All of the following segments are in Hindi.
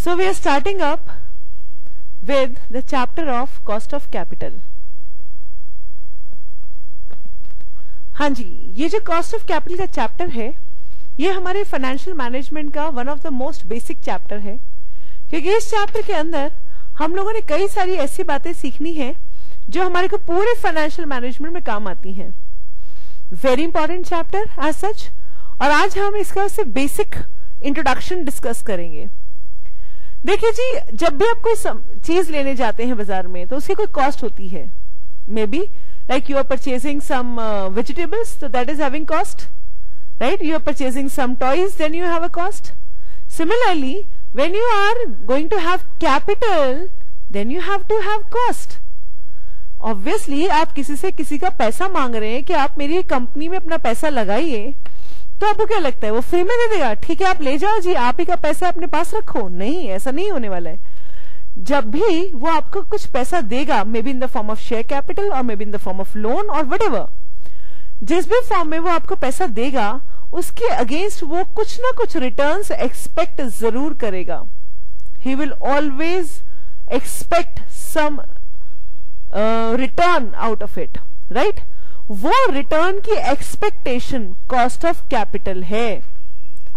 So we are starting up with the chapter of cost of capital. हाँ जी, ये जो कॉस्ट ऑफ कैपिटल का चैप्टर है ये हमारे फाइनेंशियल मैनेजमेंट का one of the most basic chapter है, क्योंकि इस चैप्टर के अंदर हम लोगों ने कई सारी ऐसी बातें सीखनी है जो हमारे को पूरे फाइनेंशियल मैनेजमेंट में काम आती हैं. Very important chapter as such. और आज हम इसका सिर्फ बेसिक इंट्रोडक्शन डिस्कस करेंगे. देखिए जी, जब भी आप कोई चीज लेने जाते हैं बाजार में तो उसकी कोई कॉस्ट होती है. May be like you are purchasing some vegetables, so that is having cost, right? You are purchasing some toys, then you have a cost. Similarly, when you are going to have capital, then you have to have cost. Obviously, आप किसी से किसी का पैसा मांग रहे हैं कि आप मेरी कंपनी में अपना पैसा लगाइए, तो आपको क्या लगता है वो फ्री में दे देगा? ठीक है, आप ले जाओ जी, आप ही का पैसा अपने पास रखो. नहीं, ऐसा नहीं होने वाला है. जब भी वो आपको कुछ पैसा देगा, maybe in the form of share capital और maybe in the form of loan और व्हाटएवर, जिस भी फॉर्म में वो आपको पैसा देगा उसके अगेंस्ट वो कुछ ना कुछ रिटर्न्स एक्सपेक्ट जरूर करेगा. He will always expect some return out of it, right? वो रिटर्न की एक्सपेक्टेशन कॉस्ट ऑफ कैपिटल है.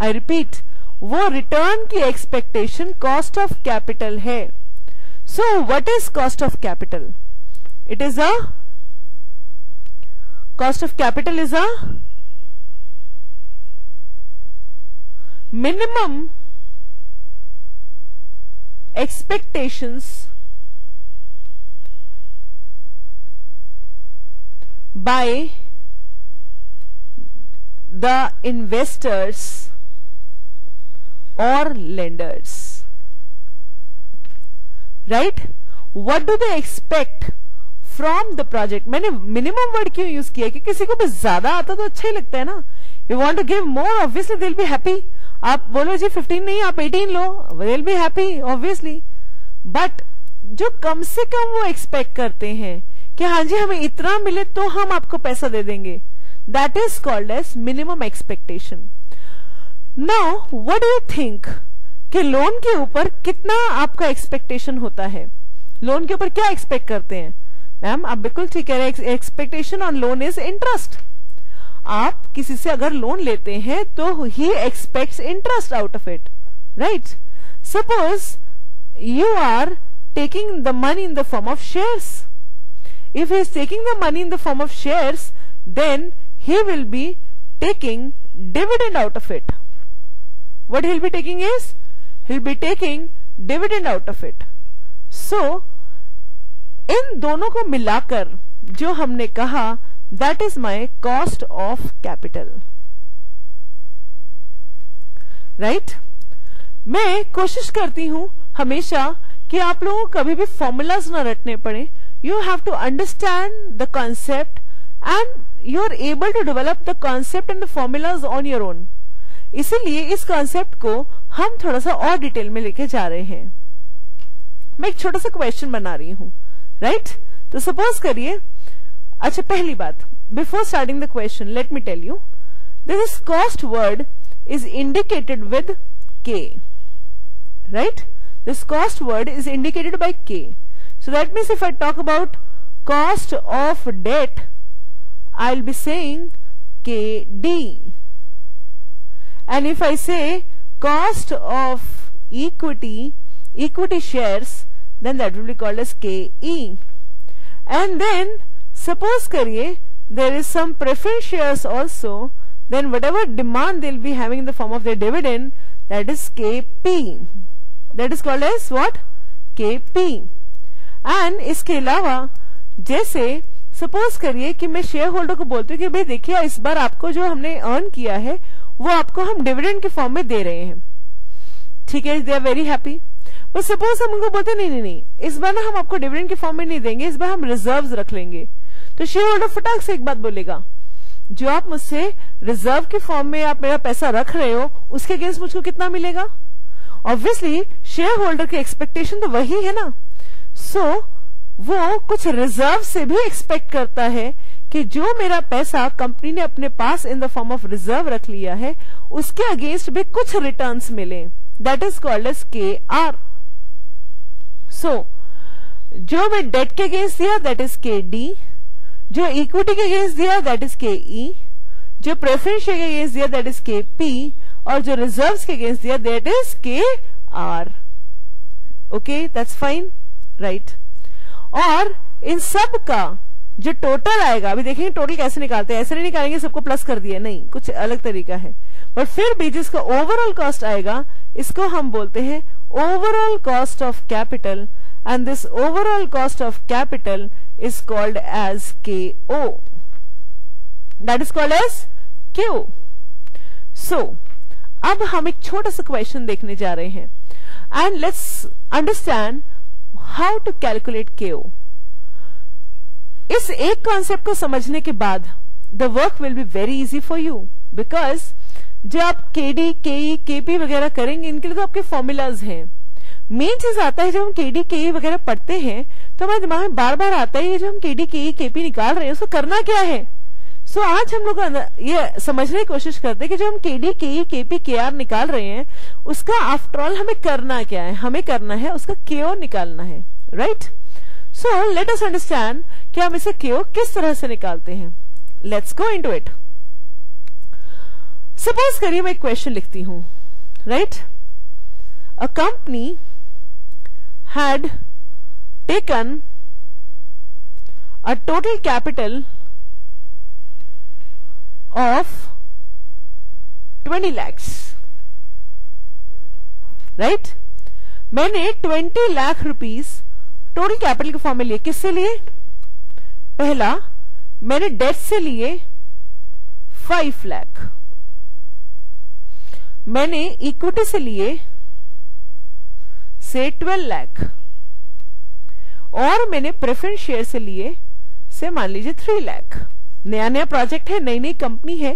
आई रिपीट, वो रिटर्न की एक्सपेक्टेशन कॉस्ट ऑफ कैपिटल है. So what is cost of capital? It is a cost of capital is a minimum expectations by the investors or lenders. Right? What do they expect from the project. मैंने मिनिमम वर्ड क्यों यूज किया? कि किसी को भी ज्यादा आता तो अच्छा ही लगता है ना. You want to give more, obviously they will be happy. आप बोलो जी 15 नहीं, आप 18 लो, they will be happy obviously. But जो कम से कम वो एक्सपेक्ट करते हैं कि हाँ जी हमें इतना मिले तो हम आपको पैसा दे देंगे, that is called as minimum expectation. Now what do you think कि लोन के ऊपर कितना आपका एक्सपेक्टेशन होता है? लोन के ऊपर क्या एक्सपेक्ट करते हैं? मैम आप बिल्कुल ठीक कह रहे हैं. Expectation on loan is interest. आप किसी से अगर लोन लेते हैं तो he expects interest out of it, right? Suppose you are taking the money in the form of shares. If he is taking the money in the form of shares, then he will be taking dividend out of it. What he'll be taking is, he'll be taking dividend out of it. So, इन दोनों को मिलाकर जो हमने कहा, that is my cost of capital. Right? मैं कोशिश करती हूं हमेशा कि आप लोगों को कभी भी फॉर्मूलाज ना रटने पड़े. You have to understand the concept and you are able to develop the concept and the formulas on your own. इसीलिए इस कॉन्सेप्ट को हम थोड़ा सा और डिटेल में लेके जा रहे हैं. मैं एक छोटा सा क्वेश्चन बना रही हूं, राइट? तो सपोज करिए, अच्छा पहली बात, before starting the question let me tell you, this cost word is indicated with K, right? This cost word is indicated by K. So that means if I talk about cost of debt, I will be saying K D. And if I say cost of equity shares, then that will be called as KE. And then suppose करिए there is some preference shares also, then whatever demand they'll be having in the form of their dividend, that is KP. That is called as what? KP. And इसके अलावा जैसे सपोज करिए कि मैं शेयर होल्डर को बोलती हूँ कि भाई देखिए इस बार आपको जो हमने अर्न किया है वो आपको हम डिविडेंड के फॉर्म में दे रहे हैं. ठीक है, they are very happy. But suppose हम उनको बोलते नहीं, इस बार ना हम आपको डिविडेंड के फॉर्म में नहीं देंगे, इस बार हम रिजर्व्स रख लेंगे. तो शेयर होल्डर फटाक से एक बात बोलेगा, जो आप मुझसे रिजर्व के फॉर्म में आप मेरा पैसा रख रहे हो उसके अगेंस्ट मुझको कितना मिलेगा? ऑब्वियसली शेयर होल्डर की एक्सपेक्टेशन तो वही है ना. सो वो कुछ रिजर्व से भी एक्सपेक्ट करता है कि जो मेरा पैसा कंपनी ने अपने पास in the form of reserve रख लिया है उसके अगेंस्ट भी कुछ रिटर्न्स मिले. That is called as K R. So जो मैं डेट के अगेंस्ट दिया दैट इज के डी, जो इक्विटी के अगेंस्ट दिया दैट इज के ई, जो प्रेफरेंस शेयर के अगेंस्ट दिया दैट इज के पी, और जो रिजर्व्स के अगेंस्ट दिया that is K R. Okay, that's fine, right. और इन सब का जो टोटल आएगा, अभी देखेंगे टोटल कैसे निकालते हैं. ऐसे नहीं निकालेंगे सबको प्लस कर दिया, नहीं, कुछ अलग तरीका है. बट फिर भी जिसका ओवरऑल कॉस्ट आएगा इसको हम बोलते हैं overall cost of capital, and this overall cost of capital is called as KO. That is called as KO. So, अब हम एक छोटा सा क्वेश्चन देखने जा रहे हैं and let's understand how to calculate KO. इस एक कॉन्सेप्ट को समझने के बाद the work will be very easy for you because जो आप KD, KE, KP वगैरह करेंगे इनके लिए तो आपके फॉर्मूलाज हैं. मेन चीज आता है जब हम केडी केई वगैरह पढ़ते हैं तो हमारे दिमाग में बार बार आता है ये जो हम केडी केई केपी निकाल रहे हैं उसको करना क्या है. सो आज हम लोग ये समझने की कोशिश करते हैं कि जो हम केडी केई केपी केआर निकाल रहे हैं उसका आफ्टर ऑल हमें करना क्या है. हमें करना है उसका केओ निकालना है, right. So let us understand कि हम इसे केओ किस तरह से निकालते हैं. Let's go into it. Suppose करिए मैं एक क्वेश्चन लिखती हूं, right. A company had taken a total capital of 20 lakhs, right? मैंने 20 लाख रुपीस टोटल कैपिटल के फॉर्म में लिए. किससे लिए? पहला मैंने डेट से लिए 5 लाख, मैंने इक्विटी से लिए से 12 लाख, और मैंने प्रेफरेंस शेयर से लिए से मान लीजिए 3 लाख. नया नया प्रोजेक्ट है, नई नई कंपनी है,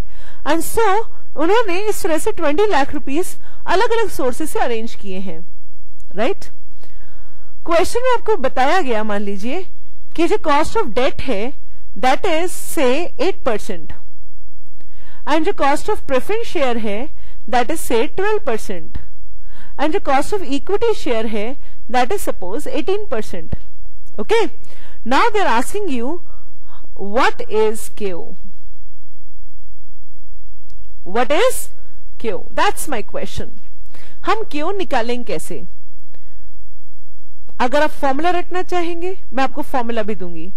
एंड सो उन्होंने इस तरह से 20 लाख रुपीस अलग अलग सोर्सेस से अरेंज किए हैं, राइट. क्वेश्चन में आपको बताया गया, मान लीजिए कि जो कॉस्ट ऑफ डेट है दैट इज से 8% एंड जो कॉस्ट ऑफ प्रेफरेंस शेयर है दैट इज से 12%. and the cost of equity share है that is suppose 18%. Okay, now they are asking you what is KO. What is KO? That's my question. हम KO निकालेंगे कैसे? अगर आप फॉर्मूला रटना चाहेंगे मैं आपको फॉर्मूला भी दूंगी,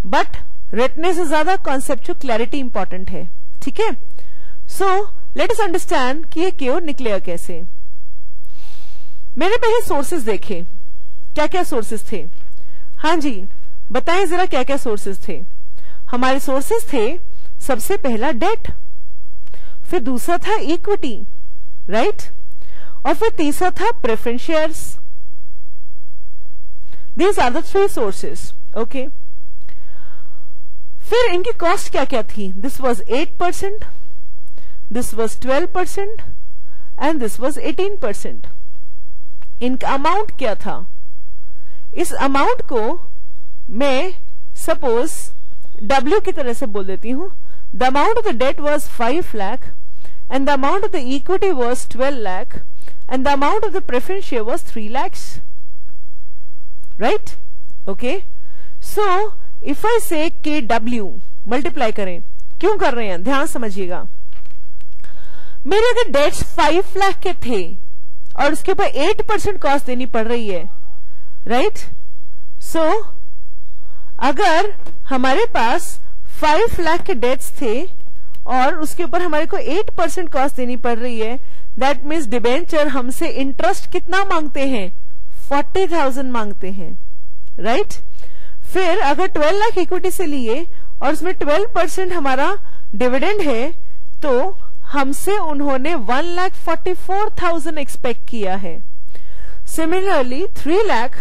बट रटने से ज्यादा कॉन्सेप्चुअल क्लैरिटी इंपॉर्टेंट है, ठीक है. सो लेट अस अंडरस्टैंड कि ये KO निकलेगा कैसे. मैंने पहले सोर्सेस देखे, क्या क्या सोर्सेस थे. हाँ जी, बताएं जरा क्या क्या सोर्सेस थे. हमारे सोर्सेस थे सबसे पहला डेट, फिर दूसरा था इक्विटी, राइट, और फिर तीसरा था preference shares. These are the 3 sources. Okay, फिर इनकी कॉस्ट क्या क्या थी. This was 8%, this was 12% and this was 18%. इनका अमाउंट क्या था. इस अमाउंट को मैं सपोज W की तरह से बोल देती हूं. The amount of the debt was 5 lakh and the amount of the equity was 12 lakh and the amount of the preference share was 3 lakhs, right. Okay, so if I say KW multiply करें, क्यों कर रहे हैं ध्यान समझिएगा. मेरे अगर डेट्स 5 लाख के थे और उसके ऊपर 8% कॉस्ट देनी पड़ रही है, राइट. सो अगर हमारे पास 5 लाख के डेट्स थे और उसके ऊपर हमारे को 8% कॉस्ट देनी पड़ रही है, दैट मीन्स डिबेंचर हमसे इंटरेस्ट कितना मांगते हैं, 40,000 मांगते हैं, राइट. फिर अगर 12 लाख इक्विटी से लिए और उसमें 12% हमारा डिविडेंड है तो हमसे उन्होंने 1,44,000 एक्सपेक्ट किया है. सिमिलरली 3 लाख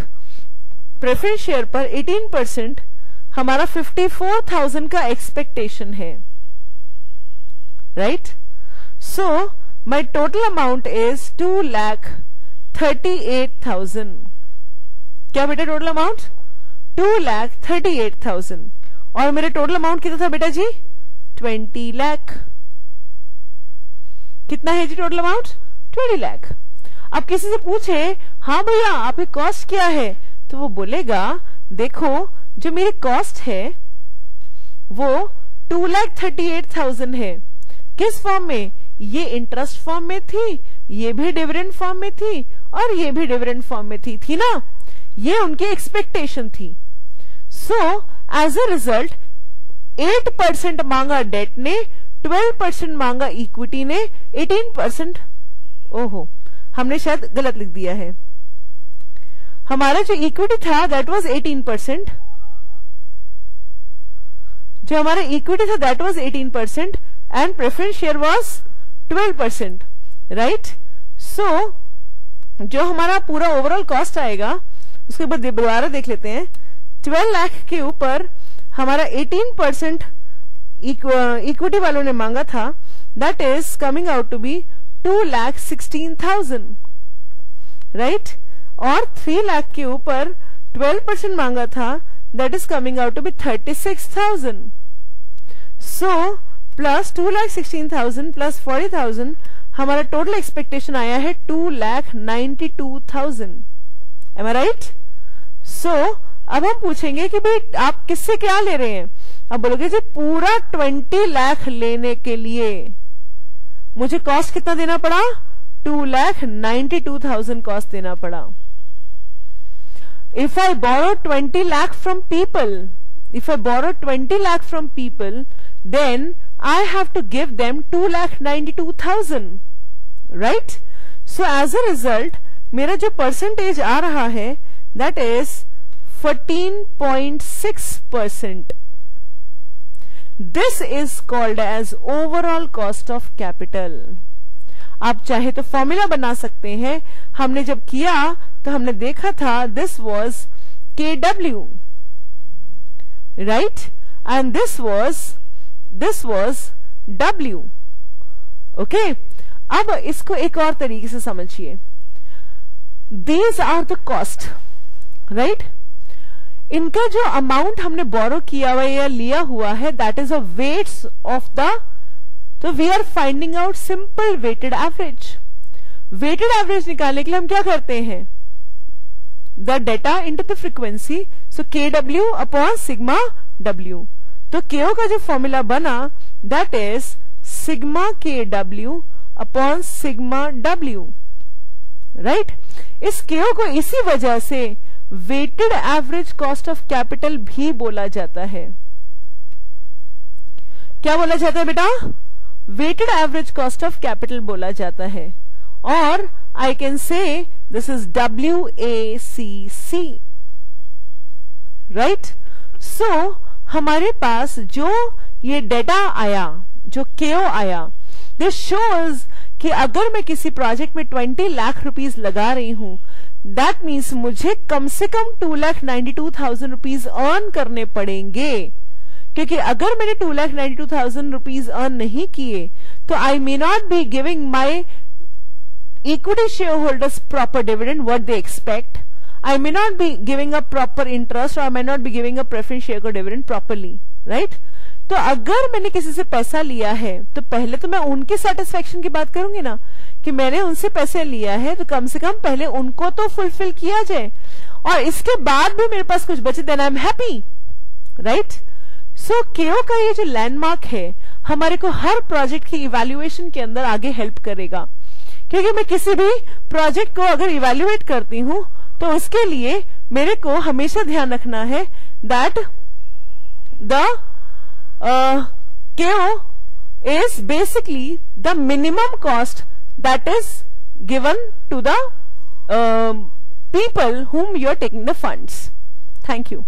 प्रेफरेंस शेयर पर 18% हमारा 54,000 का एक्सपेक्टेशन है, right. So my total amount is 2,38,000. क्या बेटा टोटल अमाउंट 2,38,000 और मेरे टोटल अमाउंट कितना था बेटा जी 20 लाख. कितना है जी टोटल अमाउंट 20 लाख. अब किसी से पूछे हाँ भैया आपकी कॉस्ट क्या है, तो वो बोलेगा देखो जो मेरी कॉस्ट है वो 2,38,000 है। किस फॉर्म में? ये इंटरेस्ट फॉर्म में थी, ये भी डिविडेंड फॉर्म में थी और ये भी डिविडेंड फॉर्म में थी ना? ये उनकी एक्सपेक्टेशन थी। सो एज अ रिजल्ट 8% मांगा डेट ने, 12% मांगा इक्विटी ने, 18%। ओहो, हमने शायद गलत लिख दिया है। हमारा जो इक्विटी था दैट वाज 18%, जो हमारा इक्विटी था that was 18% and preference share was 12%, right? So जो हमारा पूरा ओवरऑल कॉस्ट आएगा उसके बाद दोबारा देख लेते हैं। 12 लाख के ऊपर हमारा 18% इक्विटी वालों ने मांगा था, that is coming out to be 2,16,000, right? और 3 लाख के ऊपर 12% मांगा था, that is coming out to be 36,000। So plus 2,16,000 plus 40,000 हमारा टोटल एक्सपेक्टेशन आया है 2,92,000। एम आई राइट? सो अब हम पूछेंगे कि भाई आप किससे क्या ले रहे हैं? अब बोलोगे जी पूरा 20 लाख लेने के लिए मुझे कॉस्ट कितना देना पड़ा? 2,92,000 कॉस्ट देना पड़ा। If I borrow 20 lakh from people, then I have to give them 2,92,000, right? So as a result, मेरा जो परसेंटेज आ रहा है that is 14.6%. This is called as overall cost of capital. आप चाहे तो फॉर्मूला बना सकते हैं। हमने जब किया तो हमने देखा था this was KW, right? And this was W, okay? अब इसको एक और तरीके से समझिए। These are the cost, right? इनका जो अमाउंट हमने बोरो किया हुआ या लिया हुआ है that is a weights of the, तो we are finding out simple weighted average. Weighted average निकालने के लिए हम क्या करते हैं? The data into the frequency, so KW upon sigma W। तो KO का जो फॉर्मूला बना that is sigma KW upon sigma W, right? इस KO को इसी वजह से weighted average cost of capital भी बोला जाता है। क्या बोला जाता है बेटा? Weighted average cost of capital बोला जाता है। और I can say this is WACC, right? So हमारे पास जो ये डेटा आया, जो KO आया, दिस शोज कि अगर मैं किसी प्रोजेक्ट में 20 लाख रुपीस लगा रही हूं दैट मीन्स मुझे कम से कम 2,92,000 रुपीज अर्न करने पड़ेंगे। क्योंकि अगर मैंने 2,92,000 रुपीज अर्न नहीं किए तो I may not be giving my equity shareholders proper dividend what they expect, I may not be giving a proper interest और I may not be giving a preference share को डिविडेंड प्रॉपरली, राइट? तो अगर मैंने किसी से पैसा लिया है तो पहले तो मैं उनकी सेटिस्फेक्शन की बात करूंगी ना, कि मैंने उनसे पैसे लिया है तो कम से कम पहले उनको तो फुलफिल किया जाए और इसके बाद भी मेरे पास कुछ बचे then I am happy, right? So KO का ये जो लैंडमार्क है हमारे को हर प्रोजेक्ट की इवैल्यूएशन के अंदर आगे हेल्प करेगा। क्योंकि मैं किसी भी प्रोजेक्ट को अगर इवैल्यूएट करती हूं तो उसके लिए मेरे को हमेशा ध्यान रखना है that the KO is basically the minimum cost that is given to the people whom you are taking the funds. Thank you.